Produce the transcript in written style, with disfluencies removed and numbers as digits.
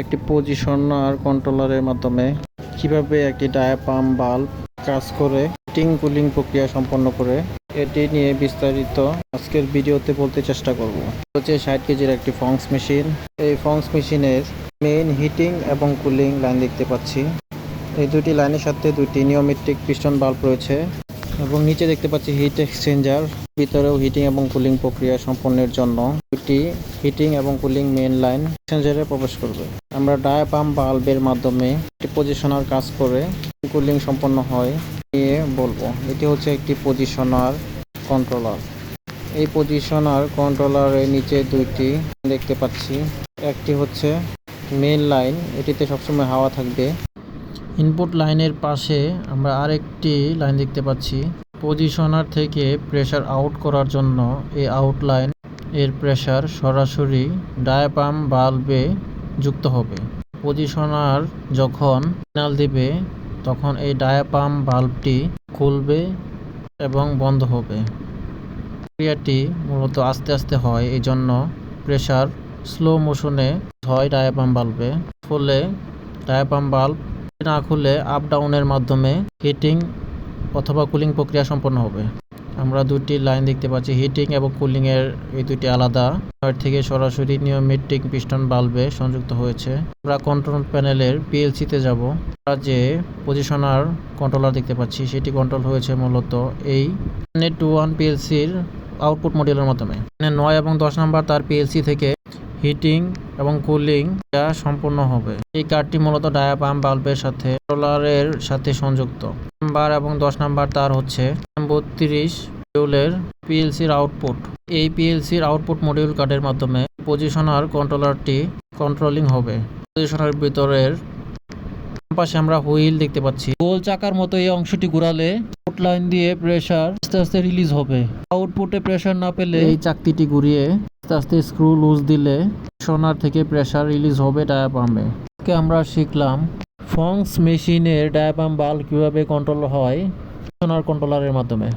একটি পজিশনার কন্ট্রোলারের মাধ্যমে কিভাবে একটি ডায়াপাম বাল্ব কাজ করে হিটিং কুলিং প্রক্রিয়া সম্পন্ন করে এটি নিয়ে বিস্তারিত আজকের ভিডিওতে বলতে চেষ্টা করব। হচ্ছে 60 কেজির একটি ফংস মেশিন। এই ফংস মেশিনের মেইন হিটিং এবং কুলিং লাইন দেখতে পাচ্ছি। এই দুটি লাইনের সাথে দুটি নিওমেট্রিক পিস্টন বাল্ব রয়েছে এবং নিচে দেখতে পাচ্ছি হিট এক্সচেঞ্জার। ভিতরেও হিটিং এবং কুলিং প্রক্রিয়া সম্পন্নের জন্য দুটি হিটিং এবং কুলিং মেইন লাইন এক্সচেঞ্জারে প্রবেশ করবে। আমরা ডায়াপাম বাল্বের মাধ্যমে একটি পজিশনার কাজ করে কুলিং সম্পন্ন হয় নিয়ে বলবো। এটি হচ্ছে একটি পজিশনার কন্ট্রোলার। এই পজিশনার কন্ট্রোলারের নিচে দুইটি দেখতে পাচ্ছি। একটি হচ্ছে মেইন লাইন, এটিতে সবসময় হাওয়া থাকবে। ইনপুট লাইনের পাশে আমরা আরেকটি লাইন দেখতে পাচ্ছি। পজিশনার থেকে প্রেসার আউট করার জন্য এই আউট লাইন এর প্রেসার সরাসরি ডায়াপাম বাল্বে যুক্ত হবে। পজিশনার যখন সিগন্যাল দিবে তখন এই ডায়াপাম বাল্বটি খুলবে এবং বন্ধ হবে। প্রক্রিয়াটি মূলত আস্তে আস্তে হয়, এই জন্য প্রেসার স্লো মোশনে হয় ডায়াপাম বাল্বে। ফলে ডায়াপাম বাল্ব না খুলে আপ ডাউনের মাধ্যমে হিটিং অথবা কুলিং প্রক্রিয়া সম্পন্ন হবে। আমরা দুটি লাইন দেখতে পাচ্ছি, হিটিং এবং কুলিং এর এই দুটি আলাদা। এর থেকে সরাসরি নিওমেট্রিক পিস্টন বাল্বে সংযুক্ত হয়েছে। আমরা কন্ট্রোল প্যানেলের পিএলসিতে যাব। আমরা যে পজিশনার কন্ট্রোলার দেখতে পাচ্ছি সেটি কন্ট্রোল হয়েছে মূলত এই 1 পিএলসির আউটপুট মডিউলের মাধ্যমে। 9 এবং 10 নম্বর তার পিএলসি থেকে হিটিং এবং কুলিং সম্পূর্ণ হবে। এই কার্ডটি মূলত ডায়াপাম বাল্বের সাথে কন্ট্রোলারের সাথে সংযুক্ত। নাম্বার এবং 10 নাম্বার তার হচ্ছে 32 মডিউলের পিএলসির আউটপুট। এই পিএলসির আউটপুট মডিউল কার্ডের মাধ্যমে পজিশনার কন্ট্রোলারটি কন্ট্রোলিং হবে। পজিশনার ভিতরের পাশে আমরা হুইল দেখতে পাচ্ছি। গোল চাকার মতো এই অংশটি ঘোরালে আউট লাইন দিয়ে প্রেসার আস্তে আস্তে রিলিজ হবে। আউটপুটে প্রেসার না পেলে এই চাকতিটি ঘুরিয়ে আস্তে আস্তে স্ক্রু লুজ দিলে পজিশনার থেকে প্রেসার রিলিজ হবে ডায়াপামে। আজকে আমরা শিখলাম ফংস মেশিনের ডায়াপাম বাল্ব কিভাবে কন্ট্রোল হয় পজিশনার কন্ট্রোলারের মাধ্যমে।